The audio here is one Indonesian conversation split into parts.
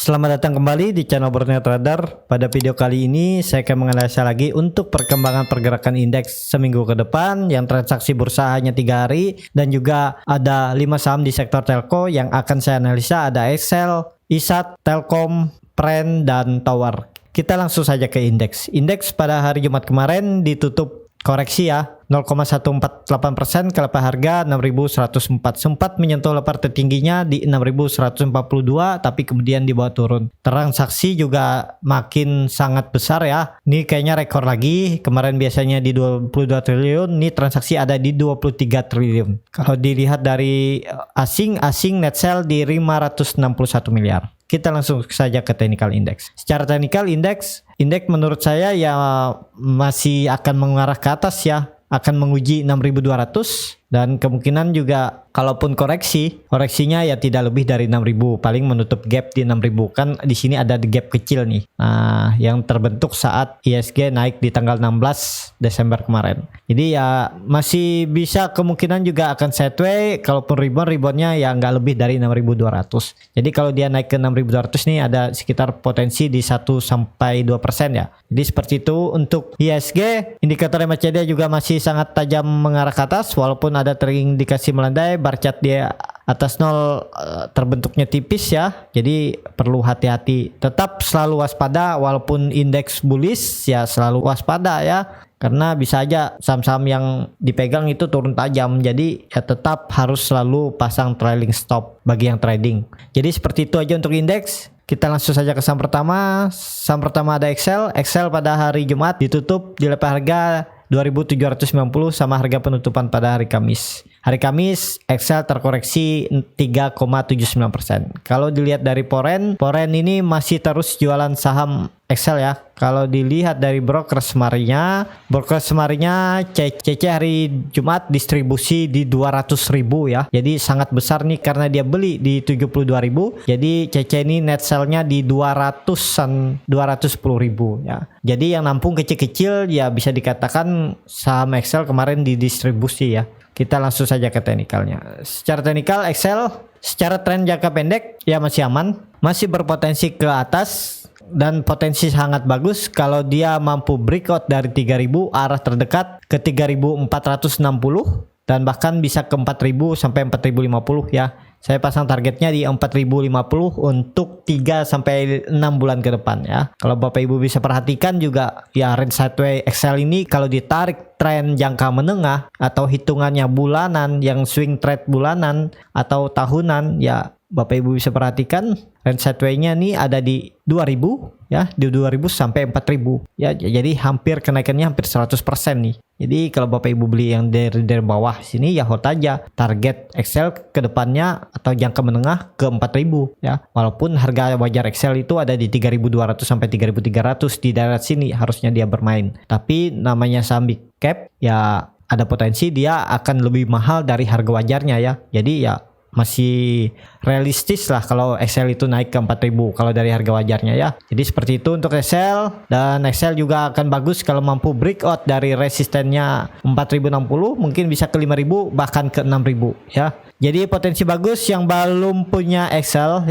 Selamat datang kembali di channel Borneo Trader. Pada video kali ini saya akan menganalisa lagi untuk perkembangan pergerakan indeks seminggu ke depan yang transaksi bursa hanya 3 hari, dan juga ada 5 saham di sektor telco yang akan saya analisa. Ada Excel, ISAT, Telkom, Pren, dan Tower. Kita langsung saja ke indeks. Indeks pada hari Jumat kemarin ditutup koreksi ya, 0,148% ke level harga 6.104, sempat menyentuh level tertingginya di 6.142, tapi kemudian dibawa turun. Transaksi juga makin sangat besar ya, ini kayaknya rekor lagi. Kemarin biasanya di 22 triliun, ini transaksi ada di 23 triliun. Kalau dilihat dari asing net sell di 561 miliar. Kita langsung saja ke technical index. Secara technical indeks menurut saya ya masih akan mengarah ke atas ya, akan menguji 6.200, dan kemungkinan juga kalaupun koreksinya ya tidak lebih dari 6.000, paling menutup gap di 6.000. Kan di sini ada gap kecil nih. Nah, yang terbentuk saat ISG naik di tanggal 16 Desember kemarin. Jadi ya masih bisa kemungkinan juga akan sideways, kalaupun reboundnya ya nggak lebih dari 6.200. Jadi kalau dia naik ke 6.200 nih ada sekitar potensi di 1-2% ya. Jadi seperti itu untuk ISG. Indikator MACD juga masih sangat tajam mengarah ke atas, walaupun ada terindikasi melandai. Bar chart dia atas 0 terbentuknya tipis ya, jadi perlu hati-hati. Tetap selalu waspada, walaupun indeks bullish ya selalu waspada ya, karena bisa aja saham-saham yang dipegang itu turun tajam. Jadi ya tetap harus selalu pasang trailing stop bagi yang trading. Jadi seperti itu aja untuk indeks. Kita langsung saja ke saham pertama. Saham pertama ada Excel. Excel pada hari Jumat ditutup di level harga 2.790 sama harga penutupan pada hari Kamis. Hari Kamis Excel terkoreksi 3,79%. Kalau dilihat dari Poren ini masih terus jualan saham Excel ya. Kalau dilihat dari broker semarinya CC hari Jumat distribusi di 200.000 ya. Jadi sangat besar nih karena dia beli di 72.000. Jadi CC ini net sell-nya di 210.000 ya. Jadi yang nampung kecil-kecil ya bisa dikatakan saham Excel kemarin didistribusi ya. Kita langsung saja ke teknikalnya. Secara teknikal Excel secara tren jangka pendek ya masih aman, masih berpotensi ke atas, dan potensi sangat bagus kalau dia mampu breakout dari 3.000 arah terdekat ke 3.460, dan bahkan bisa ke 4.000 sampai 4.050 ya. Saya pasang targetnya di 4.050 untuk 3-6 bulan ke depan ya. Kalau Bapak Ibu bisa perhatikan juga ya, range sideways Excel ini kalau ditarik tren jangka menengah atau hitungannya bulanan, yang swing trade bulanan atau tahunan ya, Bapak Ibu bisa perhatikan range sideways-nya nih ada di 2.000 ya, di 2.000 sampai 4.000 ya. Jadi hampir kenaikannya hampir 100% nih. Jadi kalau Bapak Ibu beli yang dari bawah sini ya hold aja. Target Excel ke depannya atau jangka menengah ke 4.000 ya. Walaupun harga wajar Excel itu ada di 3.200 sampai 3.300, di daerah sini harusnya dia bermain. Tapi namanya saham big cap ya, ada potensi dia akan lebih mahal dari harga wajarnya ya. Jadi ya masih realistis lah kalau Excel itu naik ke 4.000 kalau dari harga wajarnya ya. Jadi seperti itu untuk Excel, dan Excel juga akan bagus kalau mampu breakout dari resistennya 4.060, mungkin bisa ke 5.000 bahkan ke 6.000 ya. Jadi potensi bagus. Yang belum punya Excel,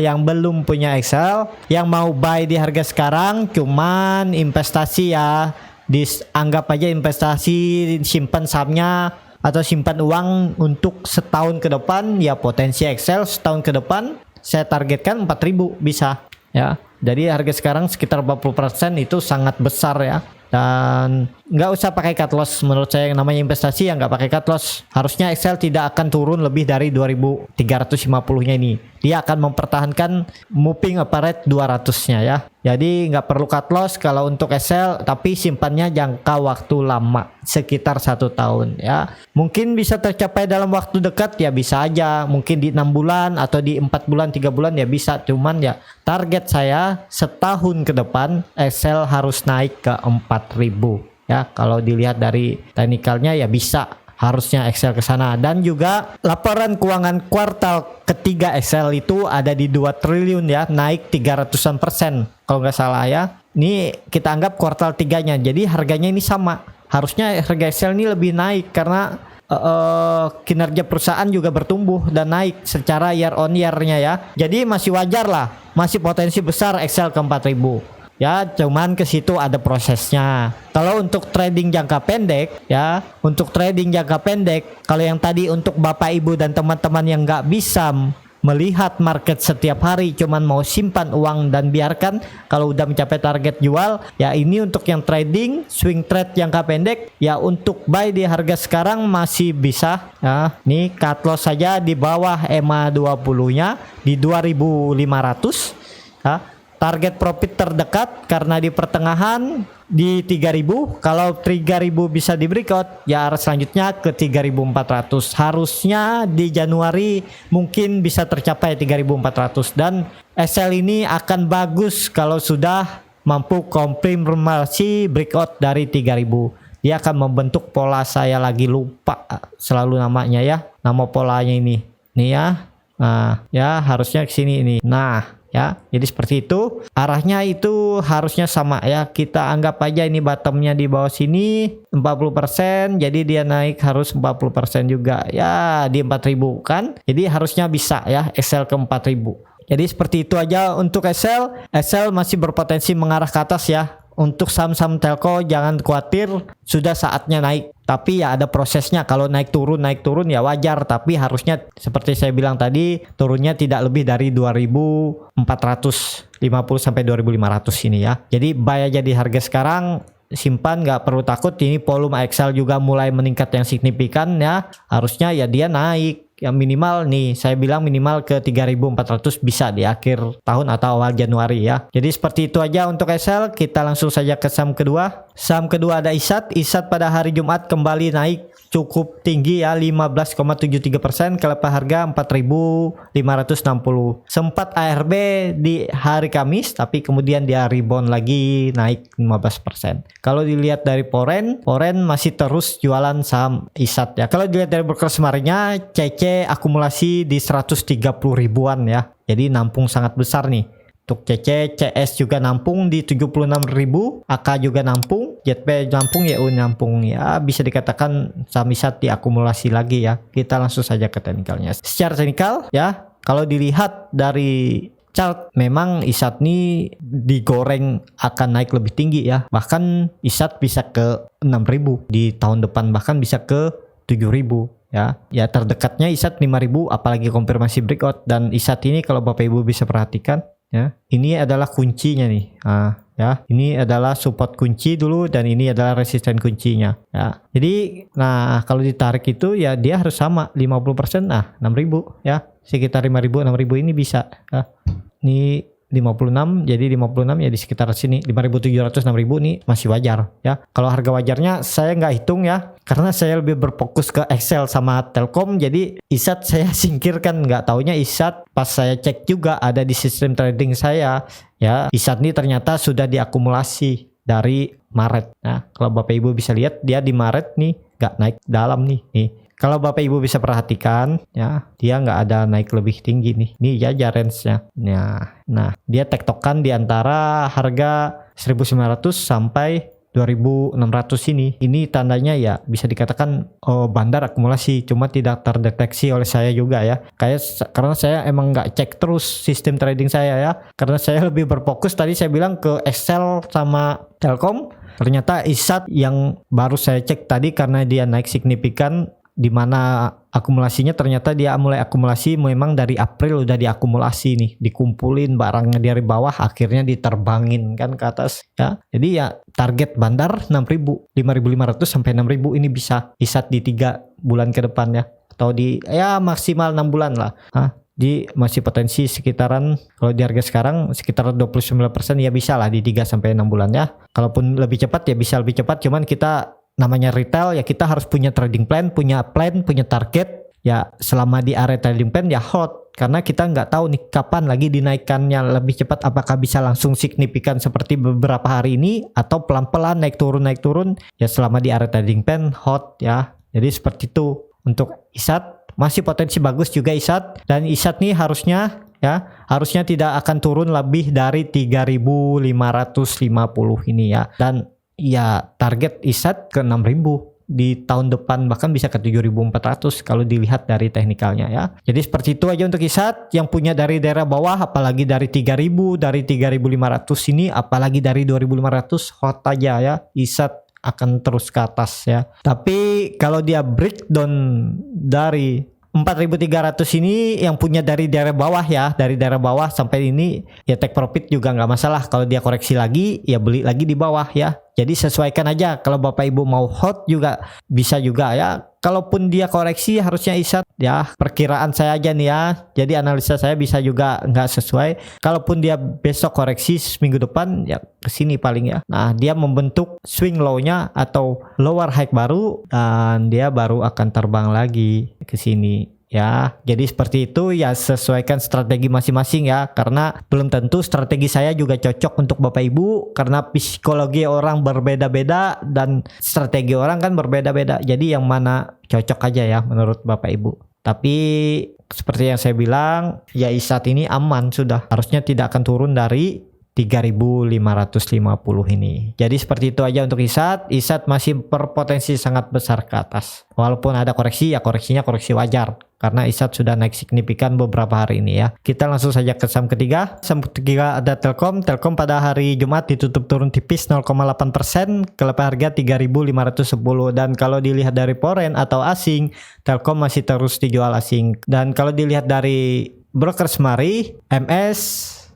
yang mau buy di harga sekarang cuman investasi ya, dianggap aja investasi, simpan sahamnya atau simpan uang untuk setahun ke depan ya. Potensi Excel setahun ke depan saya targetkan 4.000 bisa ya. Jadi harga sekarang sekitar 40% itu sangat besar ya, dan nggak usah pakai cut loss. Menurut saya yang namanya investasi ya nggak pakai cut loss. Harusnya Excel tidak akan turun lebih dari 2.350-nya ini. Dia akan mempertahankan moving average 200-nya ya. Jadi nggak perlu cut loss kalau untuk Excel, tapi simpannya jangka waktu lama sekitar 1 tahun ya. Mungkin bisa tercapai dalam waktu dekat ya, bisa aja mungkin di 6 bulan atau di 4 bulan 3 bulan ya bisa. Cuman ya target saya setahun ke depan Excel harus naik ke 4.000 ya. Kalau dilihat dari teknikalnya ya bisa, harusnya Excel ke sana. Dan juga laporan keuangan kuartal ketiga Excel itu ada di 2 triliun ya, naik 300% kalau nggak salah ya. Ini kita anggap kuartal 3-nya, jadi harganya ini sama. Harusnya harga Excel ini lebih naik karena kinerja perusahaan juga bertumbuh dan naik secara year on year-nya ya. Jadi masih wajar lah, masih potensi besar Excel ke 4000. Ya, cuman ke situ ada prosesnya. Kalau untuk trading jangka pendek ya, untuk trading jangka pendek, kalau yang tadi untuk Bapak Ibu dan teman-teman yang nggak bisa melihat market setiap hari, cuman mau simpan uang dan biarkan kalau udah mencapai target jual, ya ini untuk yang trading swing trade jangka pendek ya. Untuk buy di harga sekarang masih bisa ya. Nih cut loss saja di bawah EMA 20-nya di 2500 ya. Target profit terdekat karena di pertengahan di 3000. Kalau 3000 bisa di breakout ya, arah selanjutnya ke 3400. Harusnya di Januari mungkin bisa tercapai 3400, dan SL ini akan bagus kalau sudah mampu konfirmasi breakout dari 3000. Dia akan membentuk pola, saya lagi lupa selalu namanya ya, nama polanya ini nih ya. Nah ya, harusnya ke sini ini. Nah ya, jadi seperti itu. Arahnya itu harusnya sama ya. Kita anggap aja ini bottomnya di bawah sini 40%. Jadi dia naik harus 40% juga. Ya di 4000 kan. Jadi harusnya bisa ya SL ke 4000. Jadi seperti itu aja untuk SL. SL masih berpotensi mengarah ke atas ya. Untuk saham-saham telco jangan khawatir, sudah saatnya naik. Tapi ya ada prosesnya. Kalau naik turun ya wajar. Tapi harusnya seperti saya bilang tadi, turunnya tidak lebih dari 2450 sampai 2500 ini ya. Jadi buy aja di harga sekarang, simpan, nggak perlu takut. Ini volume Excel juga mulai meningkat yang signifikan ya. Harusnya ya dia naik. Yang minimal nih, saya bilang minimal ke 3400 bisa di akhir tahun atau awal Januari ya. Jadi seperti itu aja untuk SL. Kita langsung saja ke saham kedua. Saham kedua ada ISAT. ISAT pada hari Jumat kembali naik cukup tinggi ya, 15,73% ke level harga 4.560. Sempat ARB di hari Kamis, tapi kemudian dia rebound lagi naik 15%. Kalau dilihat dari Foren masih terus jualan saham ISAT ya. Kalau dilihat dari broker kemarinnya, CC akumulasi di 130 ribuan ya. Jadi nampung sangat besar nih. Untuk CC, CS juga nampung di 76.000, AK juga nampung, JP nampung, YU nampung ya. Bisa dikatakan saham ISAT diakumulasi lagi ya. Kita langsung saja ke teknikalnya. Secara teknikal ya, kalau dilihat dari chart memang ISAT ini digoreng akan naik lebih tinggi ya. Bahkan ISAT bisa ke 6.000 di tahun depan, bahkan bisa ke 7.000 ya. Ya terdekatnya ISAT 5.000 apalagi konfirmasi breakout. Dan ISAT ini kalau Bapak Ibu bisa perhatikan ya, ini adalah kuncinya nih. Ya, ini adalah support kunci dulu dan ini adalah resisten kuncinya ya. Jadi nah kalau ditarik itu ya dia harus sama 50%. Nah 6.000 ya, sekitar 5.000 6.000 ini bisa ya. Ini 56, jadi 56 ya di sekitar sini 5.700 6.000 nih masih wajar ya. Kalau harga wajarnya saya nggak hitung ya, karena saya lebih berfokus ke Excel sama Telkom. Jadi ISAT saya singkirkan, nggak taunya ISAT pas saya cek juga ada di sistem trading saya ya. ISAT ini ternyata sudah diakumulasi dari Maret. Nah kalau Bapak Ibu bisa lihat dia di Maret nih nggak naik dalam nih. Kalau Bapak Ibu bisa perhatikan ya, dia nggak ada naik lebih tinggi nih. Ini ya range-nya. Nah, dia tektokan di antara harga 1.900 sampai 2.600 ini. Ini tandanya ya bisa dikatakan bandar akumulasi, cuma tidak terdeteksi oleh saya juga ya. Karena saya emang nggak cek terus sistem trading saya ya. Karena saya lebih berfokus tadi saya bilang ke Excel sama Telkom. Ternyata ISAT yang baru saya cek tadi karena dia naik signifikan, di mana akumulasinya ternyata dia mulai akumulasi memang dari April udah diakumulasi nih, dikumpulin barangnya dari bawah akhirnya diterbangin kan ke atas ya. Jadi ya target bandar 6.000, 5.500 sampai 6.000 ini bisa ISAT di 3 bulan ke depan ya, atau di ya maksimal 6 bulan lah. Di masih potensi sekitaran, kalau di harga sekarang sekitar 29% ya bisa lah di 3 sampai 6 bulan ya. Kalaupun lebih cepat ya bisa lebih cepat, cuman kita namanya retail ya kita harus punya trading plan, punya target ya. Selama di area trading plan ya hold, karena kita nggak tahu nih kapan lagi dinaikannya lebih cepat, apakah bisa langsung signifikan seperti beberapa hari ini atau pelan-pelan naik turun ya. Selama di area trading plan hold ya. Jadi seperti itu untuk ISAT. Masih potensi bagus juga ISAT, dan ISAT nih harusnya tidak akan turun lebih dari 3.550 ini ya. Dan ya target ISAT ke 6.000 di tahun depan bahkan bisa ke 7.400 kalau dilihat dari teknikalnya ya. Jadi seperti itu aja untuk ISAT yang punya dari daerah bawah, apalagi dari 3.000, dari 3.500 ini, apalagi dari 2.500 hot aja ya. ISAT akan terus ke atas ya. Tapi kalau dia breakdown dari 4.300 ini yang punya dari daerah bawah ya, dari daerah bawah sampai ini ya take profit juga nggak masalah. Kalau dia koreksi lagi ya beli lagi di bawah ya. Jadi sesuaikan aja, kalau Bapak Ibu mau hot juga bisa juga ya. Kalaupun dia koreksi harusnya ISAT ya, perkiraan saya aja nih ya. Jadi analisa saya bisa juga nggak sesuai. Kalaupun dia besok koreksi seminggu depan ya kesini paling ya. Nah dia membentuk swing low-nya atau lower high baru dan dia baru akan terbang lagi ke sini. Ya, jadi seperti itu ya, sesuaikan strategi masing-masing ya, karena belum tentu strategi saya juga cocok untuk Bapak Ibu karena psikologi orang berbeda-beda dan strategi orang kan berbeda-beda. Jadi yang mana cocok aja ya menurut Bapak Ibu. Tapi seperti yang saya bilang, ya ISAT ini aman sudah, harusnya tidak akan turun dari 3.550 ini. Jadi seperti itu aja untuk ISAT. ISAT masih berpotensi sangat besar ke atas. Walaupun ada koreksi ya koreksinya koreksi wajar. Karena ISAT sudah naik signifikan beberapa hari ini ya. Kita langsung saja ke saham ketiga. Saham ketiga ada Telkom. Telkom pada hari Jumat ditutup turun tipis 0,8% ke level harga 3.510. Dan kalau dilihat dari foreign atau asing, Telkom masih terus dijual asing. Dan kalau dilihat dari broker semari, MS,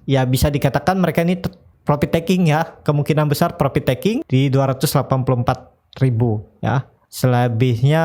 ya bisa dikatakan mereka ini profit taking ya. Kemungkinan besar profit taking di 284.000 ya. Selebihnya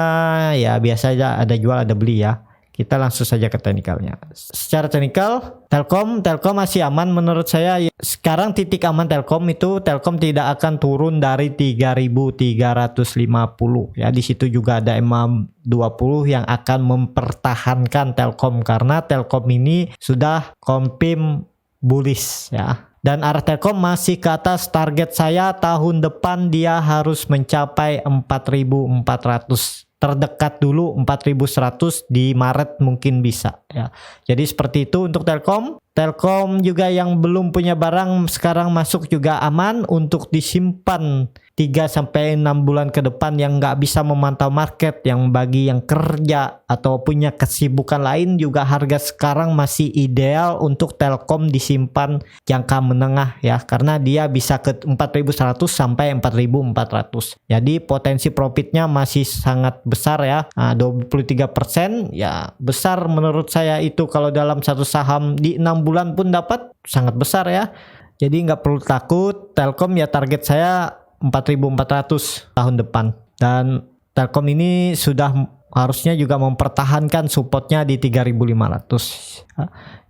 ya biasa aja, ada jual ada beli ya. Kita langsung saja ke teknikalnya. Secara teknikal, Telkom masih aman menurut saya. Sekarang titik aman Telkom itu, Telkom tidak akan turun dari 3.350 ya. Di situ juga ada MA20 yang akan mempertahankan Telkom karena Telkom ini sudah confirm bullish ya. Dan arah Telkom masih ke atas. Target saya tahun depan dia harus mencapai 4.400. Terdekat dulu 4.100 di Maret mungkin bisa ya. Jadi seperti itu untuk Telkom. Telkom juga yang belum punya barang sekarang masuk juga aman untuk disimpan 3-6 bulan ke depan, yang nggak bisa memantau market, yang bagi yang kerja atau punya kesibukan lain juga harga sekarang masih ideal untuk Telkom disimpan jangka menengah ya, karena dia bisa ke 4.100 sampai 4.400. Jadi potensi profitnya masih sangat besar ya. Nah, 23% ya besar menurut saya itu. Kalau dalam satu saham di 6 bulan pun dapat, sangat besar ya. Jadi nggak perlu takut. Telkom ya target saya 4.400 tahun depan. Dan Telkom ini sudah harusnya juga mempertahankan supportnya di 3.500.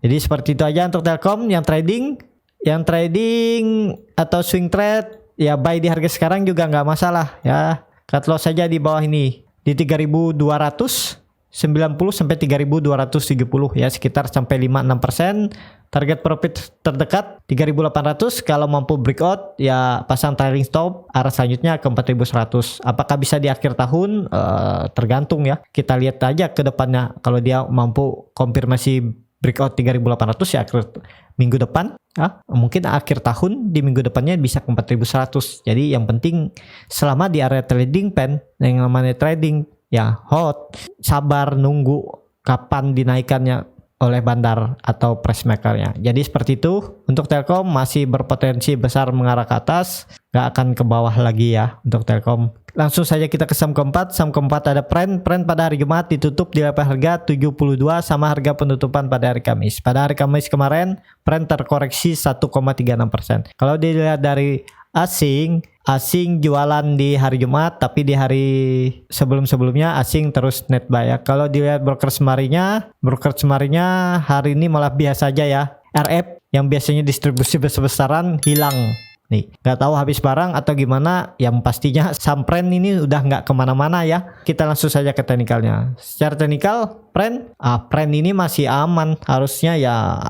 Jadi seperti itu aja untuk Telkom. Yang trading atau swing trade ya buy di harga sekarang juga nggak masalah ya. Cut loss saja di bawah ini di 3.290 sampai 3.270 ya, sekitar sampai 5-6%. Target profit terdekat 3.800. Kalau mampu breakout ya pasang trailing stop, arah selanjutnya ke 4.100. Apakah bisa di akhir tahun? Tergantung ya. Kita lihat aja ke depannya. Kalau dia mampu konfirmasi breakout 3.800 ya akhir minggu depan ya, mungkin akhir tahun di minggu depannya bisa ke 4.100. Jadi yang penting selama di area trading pen yang namanya trading ya hot, sabar nunggu kapan dinaikannya oleh bandar atau price makernya. Jadi seperti itu untuk Telkom, masih berpotensi besar mengarah ke atas, nggak akan ke bawah lagi ya untuk Telkom. Langsung saja kita ke saham keempat. Saham keempat ada Pren pada hari Jumat ditutup di level harga 72 sama harga penutupan pada hari Kamis. Pada hari Kamis kemarin Pren terkoreksi 1,36%. Kalau dilihat dari asing jualan di hari Jumat, tapi di hari sebelum-sebelumnya asing terus net buy ya. Kalau dilihat broker semarinya hari ini malah biasa aja ya. RF yang biasanya distribusi besar-besaran hilang nih, nggak tahu habis barang atau gimana. Yang pastinya Sampren ini udah nggak kemana-mana ya. Kita langsung saja ke teknikalnya. Secara teknikal Pren ini masih aman harusnya ya.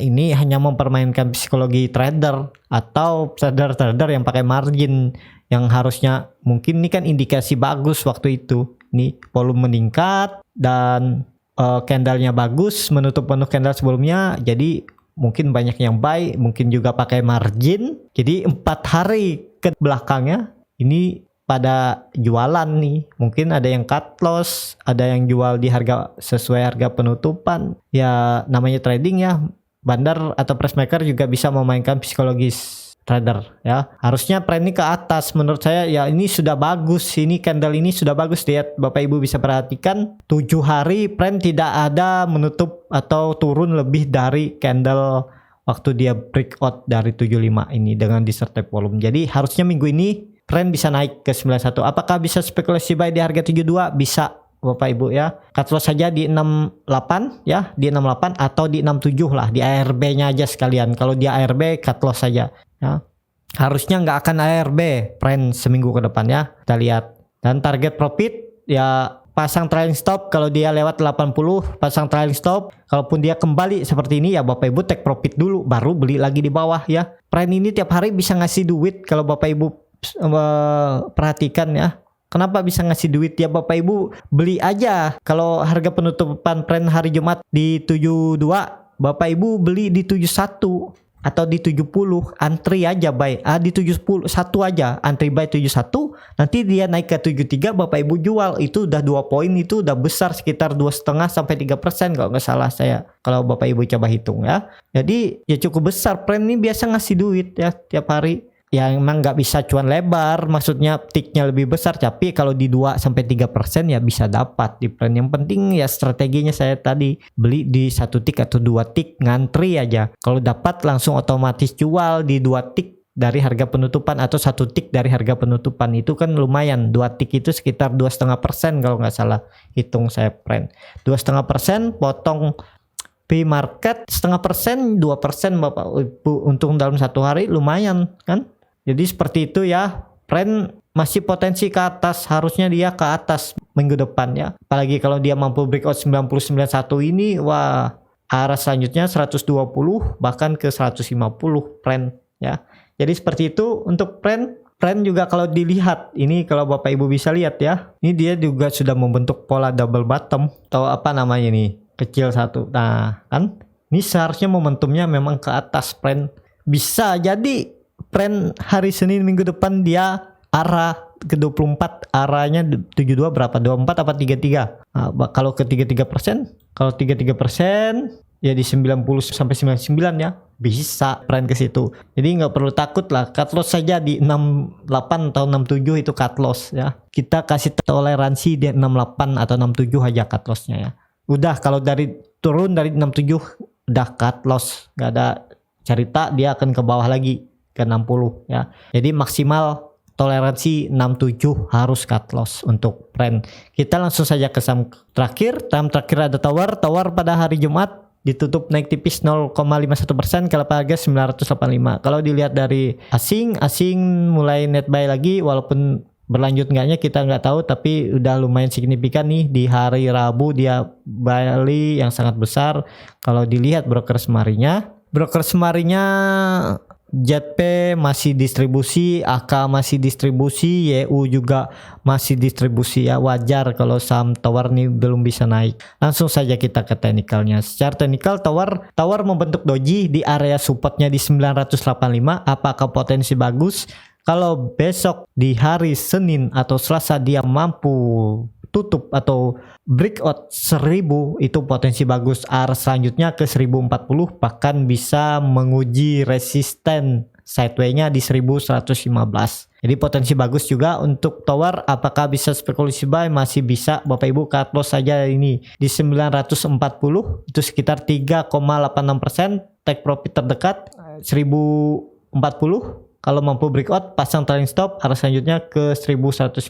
Ini hanya mempermainkan psikologi trader atau trader yang pakai margin, yang harusnya mungkin ini kan indikasi bagus waktu itu. Nih volume meningkat dan candlenya bagus, menutup penuh candle sebelumnya. Jadi mungkin banyak yang buy, mungkin juga pakai margin. Jadi 4 hari ke belakangnya ini pada jualan nih. Mungkin ada yang cut loss, ada yang jual di harga sesuai harga penutupan. Ya namanya trading ya. Bandar atau price maker juga bisa memainkan psikologis trader ya. Harusnya trend ini ke atas menurut saya ya, ini sudah bagus. Ini candle ini sudah bagus, lihat Bapak Ibu bisa perhatikan 7 hari trend tidak ada menutup atau turun lebih dari candle waktu dia breakout dari 75 ini dengan disertai volume. Jadi harusnya minggu ini trend bisa naik ke 91. Apakah bisa spekulasi buy di harga 72? Bisa Bapak Ibu ya. Cut loss saja di 68 ya, di 68 atau di 67 lah, di ARB-nya aja sekalian. Kalau di ARB cut loss saja ya. Harusnya nggak akan ARB trend seminggu ke depan ya. Kita lihat. Dan target profit ya pasang trailing stop kalau dia lewat 80, pasang trailing stop. Kalaupun dia kembali seperti ini ya Bapak Ibu take profit dulu baru beli lagi di bawah ya. Trend ini tiap hari bisa ngasih duit kalau Bapak Ibu perhatikan ya. Kenapa bisa ngasih duit ya Bapak Ibu? Beli aja. Kalau harga penutupan trend hari Jumat di 72, Bapak Ibu beli di 71 atau di 70, antri aja buy. Di 71 aja, antri buy 71, nanti dia naik ke 73 Bapak Ibu jual. Itu udah 2 poin, itu udah besar sekitar 2,5 sampai 3% kalau nggak salah saya. Kalau Bapak Ibu coba hitung ya. Jadi ya cukup besar. Trend ini biasa ngasih duit ya tiap hari. Ya emang nggak bisa cuan lebar, maksudnya ticknya lebih besar, tapi kalau di 2-3% ya bisa dapat di trend. Yang penting ya strateginya saya tadi beli di 1 tick atau 2 tick, ngantri aja. Kalau dapat langsung otomatis jual di 2 tick dari harga penutupan atau 1 tick dari harga penutupan. Itu kan lumayan, 2 tick itu sekitar 2,5% kalau nggak salah hitung saya trend. 2,5% potong P market 0,5%, 2% Bapak Ibu untung dalam 1 hari lumayan kan. Jadi seperti itu ya, trend masih potensi ke atas, harusnya dia ke atas minggu depan ya. Apalagi kalau dia mampu breakout 99.1 ini, wah arah selanjutnya 120 bahkan ke 150 trend ya. Jadi seperti itu untuk trend juga kalau dilihat, ini kalau Bapak Ibu bisa lihat ya, ini dia juga sudah membentuk pola double bottom atau apa namanya nih, kecil satu. Nah kan, ini seharusnya momentumnya memang ke atas trend. Bisa jadi trend hari Senin minggu depan dia arah ke 24, arahnya 72 berapa? 24 apa 33? Nah, kalau ke 33%, kalau 33% ya di 90 sampai 99 ya. Bisa trend ke situ. Jadi nggak perlu takut lah. Cut loss saja di 68 atau 67 itu cut loss ya. Kita kasih toleransi di 68 atau 67 aja cut lossnya ya. Udah kalau dari turun dari 67 udah cut loss, nggak ada cerita dia akan ke bawah lagi ke 60 ya. Jadi maksimal toleransi 67 harus cut loss untuk trend. Kita langsung saja ke saham terakhir. Saham terakhir ada Tower pada hari Jumat ditutup naik tipis 0,51% kalau harga 985. Kalau dilihat dari asing mulai net buy lagi, walaupun berlanjut enggaknya kita nggak tahu, tapi udah lumayan signifikan nih di hari Rabu dia balik yang sangat besar. Kalau dilihat broker semarinya JP masih distribusi, AK masih distribusi, YU juga masih distribusi ya. Wajar kalau saham Tower nih belum bisa naik. Langsung saja kita ke teknikalnya. Secara teknikal Tower membentuk doji di area supportnya di 985. Apakah potensi bagus? Kalau besok di hari Senin atau Selasa dia mampu tutup atau breakout 1000, itu potensi bagus. Arah selanjutnya ke 1040, bahkan bisa menguji resisten sideway-nya di 1115. Jadi potensi bagus juga untuk Tower. Apakah bisa spekulasi buy? Masih bisa Bapak Ibu. Cut loss saja ini di 940, itu sekitar 3,86%. Take profit terdekat 1040. Kalau mampu breakout pasang trailing stop, arah selanjutnya ke 1115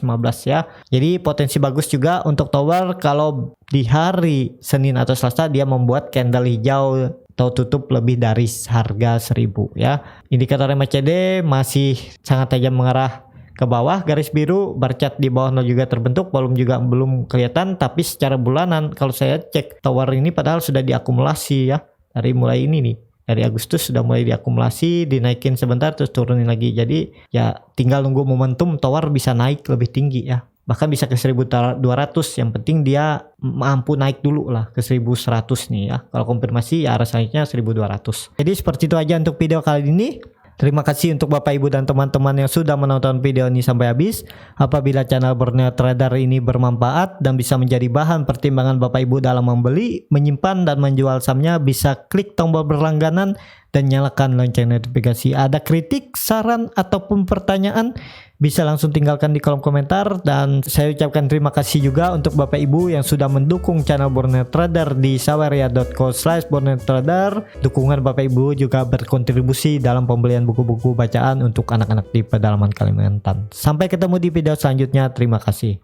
ya. Jadi potensi bagus juga untuk Tower kalau di hari Senin atau Selasa dia membuat candle hijau atau tutup lebih dari harga 1000 ya. Indikator MACD masih sangat tajam mengarah ke bawah, garis biru bercat di bawah nol juga terbentuk, volume juga belum kelihatan, tapi secara bulanan kalau saya cek Tower ini padahal sudah diakumulasi ya dari mulai ini nih. Dari Agustus sudah mulai diakumulasi, dinaikin sebentar terus turunin lagi. Jadi ya tinggal nunggu momentum Tower bisa naik lebih tinggi ya. Bahkan bisa ke 1200, yang penting dia mampu naik dulu lah ke 1100 nih ya. Kalau konfirmasi ya arah selanjutnya 1200. Jadi seperti itu aja untuk video kali ini. Terima kasih untuk Bapak Ibu dan teman-teman yang sudah menonton video ini sampai habis. Apabila channel Borneo Trader ini bermanfaat dan bisa menjadi bahan pertimbangan Bapak Ibu dalam membeli, menyimpan dan menjual sahamnya, bisa klik tombol berlangganan dan nyalakan lonceng notifikasi. Ada kritik, saran ataupun pertanyaan, bisa langsung tinggalkan di kolom komentar. Dan saya ucapkan terima kasih juga untuk Bapak Ibu yang sudah mendukung channel Borneo Trader di saweria.co/borneotrader. Dukungan Bapak Ibu juga berkontribusi dalam pembelian buku-buku bacaan untuk anak-anak di pedalaman Kalimantan. Sampai ketemu di video selanjutnya. Terima kasih.